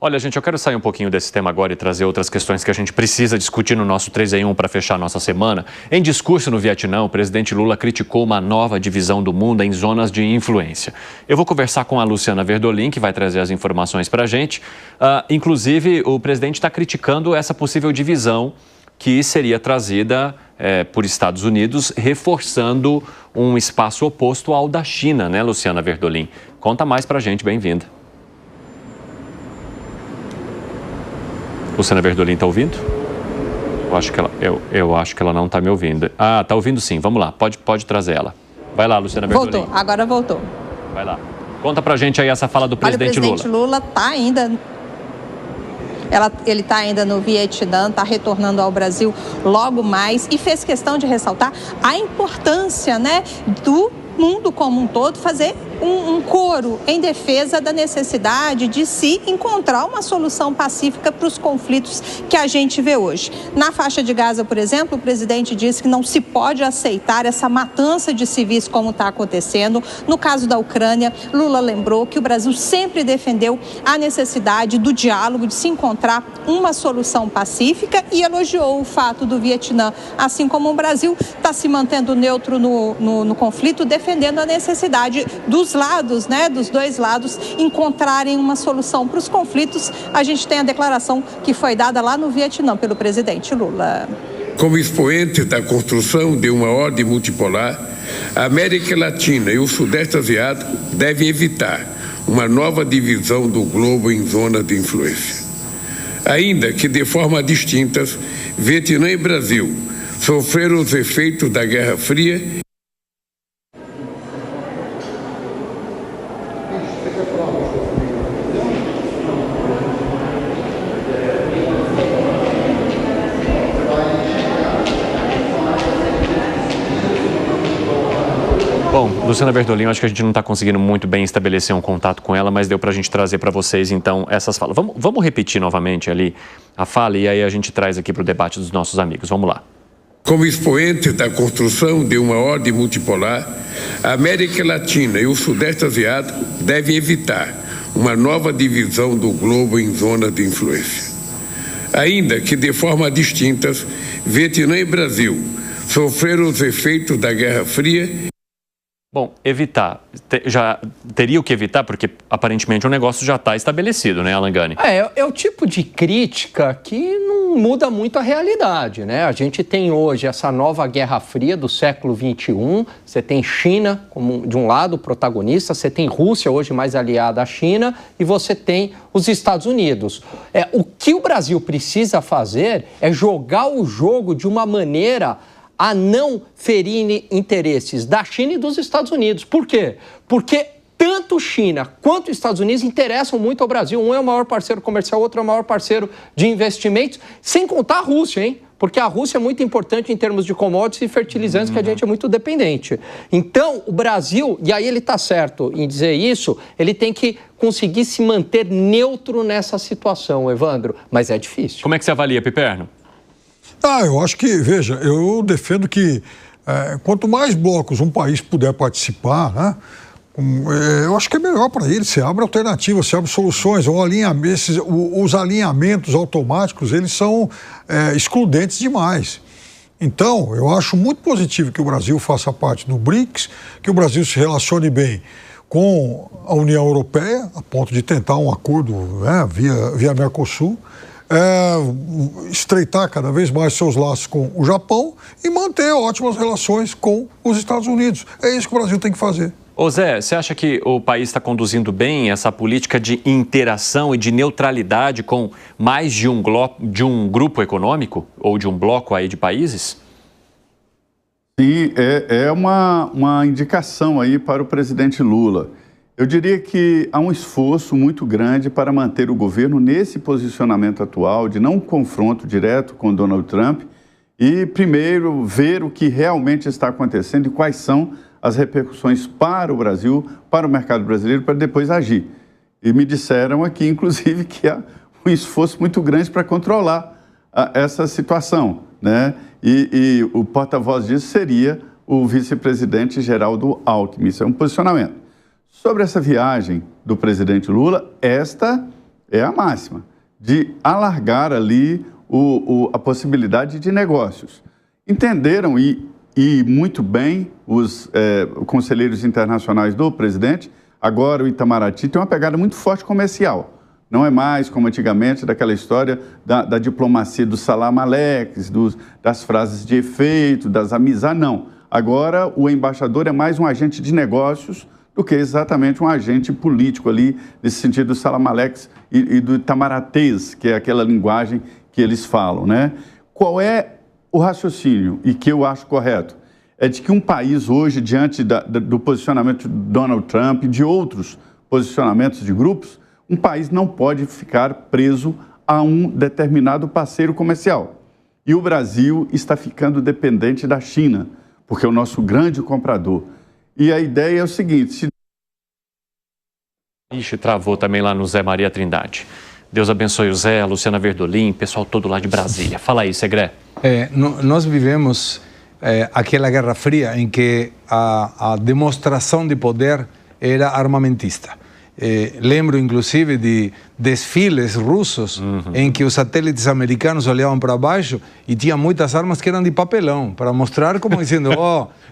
Olha, gente, eu quero sair um pouquinho desse tema agora e trazer outras questões que a gente precisa discutir no nosso 3 em 1 para fechar a nossa semana. Em discurso no Vietnã, o presidente Lula criticou uma nova divisão do mundo em zonas de influência. Eu vou conversar com a Luciana Verdolim, que vai trazer as informações para a gente. Inclusive, o presidente está criticando essa possível divisão que seria trazida por Estados Unidos, reforçando um espaço oposto ao da China, né, Luciana Verdolim? Conta mais para a gente, bem-vinda. Luciana Verdolim, está ouvindo? Eu acho que ela não está me ouvindo. Ah, está ouvindo sim, vamos lá, pode trazer ela. Vai lá, Luciana Verdolim. Voltou, agora voltou. Vai lá. Conta pra gente aí essa fala do presidente Lula. O presidente Lula está ainda... Ele está ainda no Vietnã, está retornando ao Brasil logo mais e fez questão de ressaltar a importância, né, do mundo como um todo fazer um coro em defesa da necessidade de se encontrar uma solução pacífica para os conflitos que a gente vê hoje. Na faixa de Gaza, por exemplo, o presidente disse que não se pode aceitar essa matança de civis como está acontecendo. No caso da Ucrânia, Lula lembrou que o Brasil sempre defendeu a necessidade do diálogo, de se encontrar uma solução pacífica e elogiou o fato do Vietnã, assim como o Brasil está se mantendo neutro no conflito, defendendo a necessidade dos lados, né, dos dois lados, encontrarem uma solução para os conflitos. A gente tem a declaração que foi dada lá no Vietnã pelo presidente Lula. Como expoente da construção de uma ordem multipolar, a América Latina e o Sudeste Asiático devem evitar uma nova divisão do globo em zonas de influência. Ainda que de forma distintas, Vietnã e Brasil sofreram os efeitos da Guerra Fria. Bom, Luciana Verdolim, acho que a gente não está conseguindo muito bem estabelecer um contato com ela, mas deu para a gente trazer para vocês, então, essas falas. Vamos repetir novamente ali a fala e aí a gente traz aqui para o debate dos nossos amigos. Vamos lá. Como expoente da construção de uma ordem multipolar, a América Latina e o Sudeste Asiático devem evitar uma nova divisão do globo em zonas de influência. Ainda que de forma distintas, Vietnã e Brasil sofreram os efeitos da Guerra Fria. Bom, evitar, já teria o que evitar, porque aparentemente o negócio já está estabelecido, né, Alan Gani? É o tipo de crítica que não muda muito a realidade, né? A gente tem hoje essa nova Guerra Fria do século XXI, você tem China como de um lado protagonista, você tem Rússia hoje mais aliada à China e você tem os Estados Unidos. O que o Brasil precisa fazer é jogar o jogo de uma maneira a não ferir interesses da China e dos Estados Unidos. Por quê? Porque tanto China quanto Estados Unidos interessam muito ao Brasil. Um é o maior parceiro comercial, outro é o maior parceiro de investimentos, sem contar a Rússia, hein? Porque a Rússia é muito importante em termos de commodities e fertilizantes, que a gente é muito dependente. Então, o Brasil, e aí ele está certo em dizer isso, ele tem que conseguir se manter neutro nessa situação, Evandro. Mas é difícil. Como é que você avalia, Piperno? Eu acho que, veja, eu defendo que quanto mais blocos um país puder participar, né, eu acho que é melhor para ele. Você abre alternativas, você abre soluções. Os alinhamentos automáticos, eles são excludentes demais. Então, eu acho muito positivo que o Brasil faça parte do BRICS, que o Brasil se relacione bem com a União Europeia, a ponto de tentar um acordo, né, via Mercosul. Estreitar cada vez mais seus laços com o Japão e manter ótimas relações com os Estados Unidos. É isso que o Brasil tem que fazer. Ô Zé, você acha que o país está conduzindo bem essa política de interação e de neutralidade com mais de um grupo econômico ou de um bloco aí de países? Sim, é uma indicação aí para o presidente Lula. Eu diria que há um esforço muito grande para manter o governo nesse posicionamento atual de não confronto direto com Donald Trump e, primeiro, ver o que realmente está acontecendo e quais são as repercussões para o Brasil, para o mercado brasileiro, para depois agir. E me disseram aqui, inclusive, que há um esforço muito grande para controlar essa situação, né? E o porta-voz disso seria o vice-presidente Geraldo Alckmin. Isso é um posicionamento. Sobre essa viagem do presidente Lula, esta é a máxima, de alargar ali a possibilidade de negócios. Entenderam e muito bem os conselheiros internacionais do presidente. Agora o Itamaraty tem uma pegada muito forte comercial. Não é mais como antigamente daquela história da diplomacia dos salam aleiques, das frases de efeito, das amizades, não. Agora o embaixador é mais um agente de negócios do que exatamente um agente político ali, nesse sentido do salam aleiques e do itamaratês, que é aquela linguagem que eles falam, né? Qual é o raciocínio, e que eu acho correto? É de que um país hoje, diante do posicionamento de Donald Trump e de outros posicionamentos de grupos, um país não pode ficar preso a um determinado parceiro comercial. E o Brasil está ficando dependente da China, porque é o nosso grande comprador. E a ideia é o seguinte... Ixi, travou também lá no Zé Maria Trindade. Deus abençoe o Zé, a Luciana Verdolim, pessoal todo lá de Brasília. Fala aí, Segré. Nós vivemos aquela Guerra Fria em que a demonstração de poder era armamentista. Lembro, inclusive, de desfiles russos em que os satélites americanos olhavam para baixo e tinha muitas armas que eram de papelão, para mostrar como dizendo,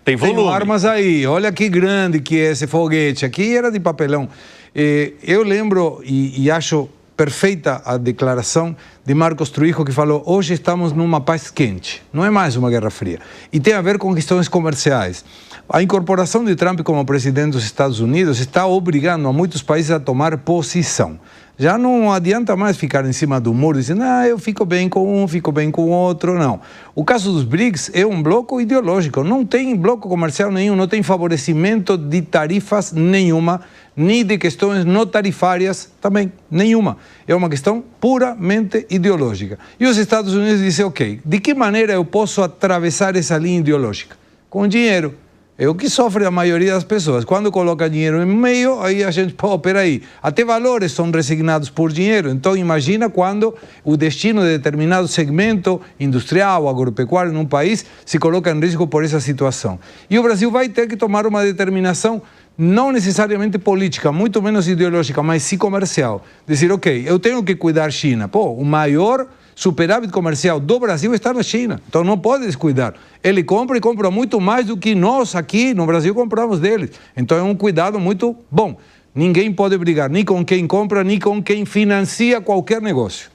tem armas aí, olha que grande que é esse foguete, aqui era de papelão. Eu lembro e acho perfeita a declaração de Marcos Trujillo, que falou: hoje estamos numa paz quente, não é mais uma guerra fria. E tem a ver com questões comerciais. A incorporação de Trump como presidente dos Estados Unidos está obrigando a muitos países a tomar posição. Já não adianta mais ficar em cima do muro dizendo, eu fico bem com um, fico bem com o outro, não. O caso dos BRICS é um bloco ideológico, não tem bloco comercial nenhum, não tem favorecimento de tarifas nenhuma, nem de questões não tarifárias também, nenhuma. É uma questão puramente ideológica. E os Estados Unidos dizem, ok, de que maneira eu posso atravessar essa linha ideológica? Com dinheiro. É o que sofre a maioria das pessoas. Quando coloca dinheiro no meio, aí a gente, peraí, até valores são resignados por dinheiro. Então imagina quando o destino de determinado segmento industrial, agropecuário num país se coloca em risco por essa situação. E o Brasil vai ter que tomar uma determinação não necessariamente política, muito menos ideológica, mas sim comercial. Dizer, ok, eu tenho que cuidar da China. O maior superávit comercial do Brasil está na China, então não pode descuidar. Ele compra e compra muito mais do que nós aqui no Brasil compramos deles. Então é um cuidado muito bom. Ninguém pode brigar nem com quem compra, nem com quem financia qualquer negócio.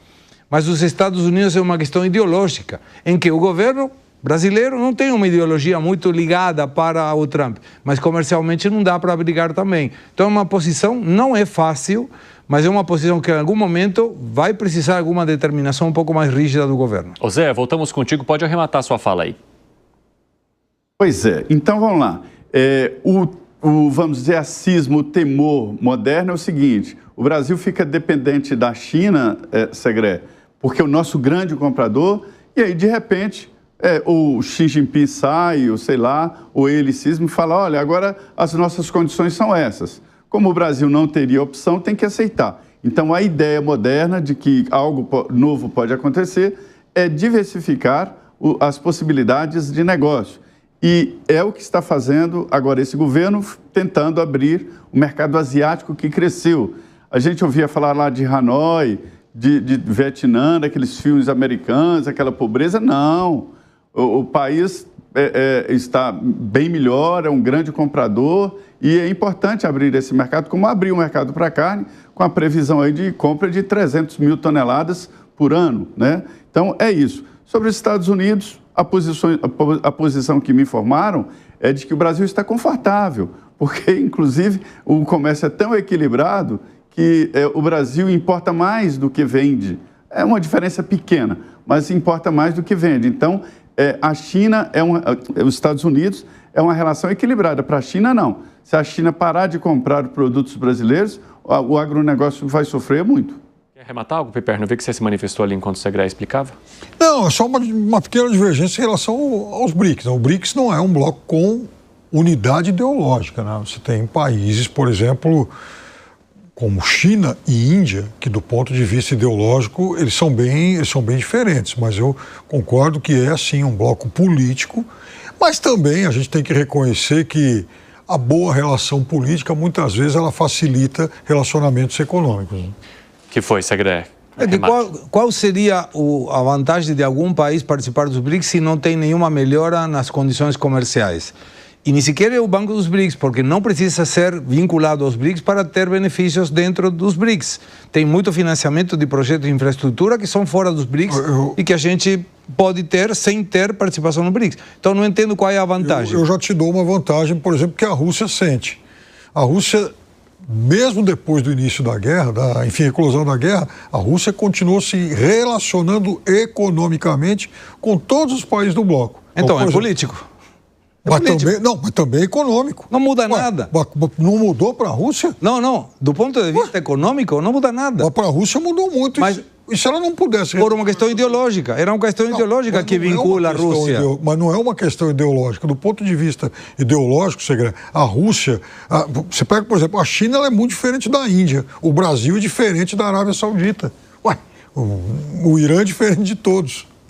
Mas os Estados Unidos é uma questão ideológica, em que o governo brasileiro não tem uma ideologia muito ligada para o Trump, mas comercialmente não dá para brigar também. Então é uma posição, não é fácil, mas é uma posição que em algum momento vai precisar de alguma determinação um pouco mais rígida do governo. Ô Zé, voltamos contigo, pode arrematar sua fala aí. Pois é, então vamos lá. Vamos dizer, acismo, o temor moderno é o seguinte: o Brasil fica dependente da China, Segré, porque é o nosso grande comprador, e aí de repente o Xi Jinping sai, ou sei lá, o ele cisma e fala, olha, agora as nossas condições são essas. Como o Brasil não teria opção, tem que aceitar. Então, a ideia moderna de que algo novo pode acontecer é diversificar as possibilidades de negócio. E é o que está fazendo agora esse governo, tentando abrir o mercado asiático que cresceu. A gente ouvia falar lá de Hanoi, de Vietnã, daqueles filmes americanos, aquela pobreza. Não, o país está bem melhor, é um grande comprador e é importante abrir esse mercado, como abrir o mercado para a carne, com a previsão aí de compra de 300 mil toneladas por ano, né? Então, é isso. Sobre os Estados Unidos, a posição que me informaram é de que o Brasil está confortável, porque, inclusive, o comércio é tão equilibrado que o Brasil importa mais do que vende. É uma diferença pequena, mas importa mais do que vende. Então, a China, os Estados Unidos, é uma relação equilibrada. Para a China, não. Se a China parar de comprar produtos brasileiros, o agronegócio vai sofrer muito. Quer arrematar algo, Piperno? Eu vi que você se manifestou ali enquanto o Segré explicava. Não, é só uma pequena divergência em relação aos BRICS. O BRICS não é um bloco com unidade ideológica, né? Você tem países, por exemplo, como China e Índia, que do ponto de vista ideológico eles são bem diferentes, mas eu concordo que é sim um bloco político, mas também a gente tem que reconhecer que a boa relação política muitas vezes ela facilita relacionamentos econômicos. Que foi, Segré? Qual seria a vantagem de algum país participar dos BRICS se não tem nenhuma melhora nas condições comerciais? E nem sequer é o Banco dos BRICS, porque não precisa ser vinculado aos BRICS para ter benefícios dentro dos BRICS. Tem muito financiamento de projetos de infraestrutura que são fora dos BRICS e que a gente pode ter sem ter participação no BRICS. Então não entendo qual é a vantagem. Eu já te dou uma vantagem, por exemplo, que a Rússia sente. A Rússia, mesmo depois do início da guerra, eclosão da guerra, a Rússia continuou se relacionando economicamente com todos os países do bloco. Então, é político. Mas também econômico. Não muda nada. Não mudou para a Rússia? Não. Do ponto de vista econômico, não muda nada. Mas para a Rússia mudou muito. Mas e se ela não pudesse... Por uma questão ideológica. Era uma questão ideológica que vincula a Rússia. Mas não é uma questão ideológica. Do ponto de vista ideológico, a Rússia... Você pega, por exemplo, a China ela é muito diferente da Índia. O Brasil é diferente da Arábia Saudita. O Irã é diferente de todos.